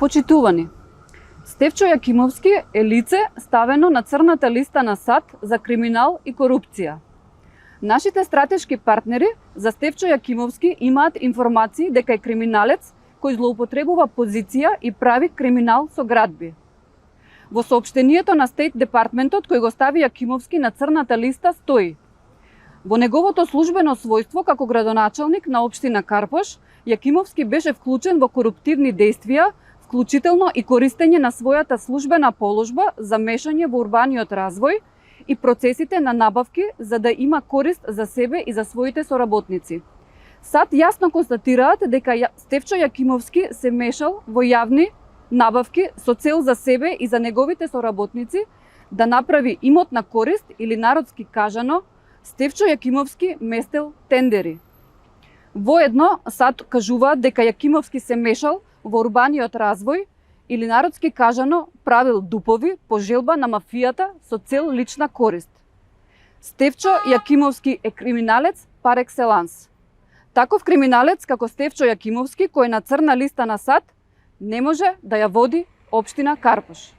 Почитувани, Стефчо Јакимовски е лице ставено на црната листа на САД за криминал и корупција. Нашите стратешки партнери за Стефчо Јакимовски имаат информации дека е криминалец кој злоупотребува позиција и прави криминал со градби. Во соопштението на Стейт Департментот кој го стави Јакимовски на црната листа стои: во неговото службено својство како градоначалник на општина Карпош, Јакимовски беше вклучен во коруптивни дејствија, вклучително и користење на својата службена положба за мешање во урбаниот развој и процесите на набавки за да има корист за себе и за своите соработници. САД јасно констатираат дека Стефчо Јакимовски се мешал во јавни набавки со цел за себе и за неговите соработници да направи имотна корист или народски кажано, Стефчо Јакимовски местел тендери. Воедно, САД кажуваат дека Јакимовски се мешал во урбаниот развој или народски кажано правил дупови по желба на мафијата со цел лична корист. Стефчо Јакимовски е криминалец пар екселанс. Таков криминалец како Стефчо Јакимовски, кој е на црна листа на САД, не може да ја води општина Карпош.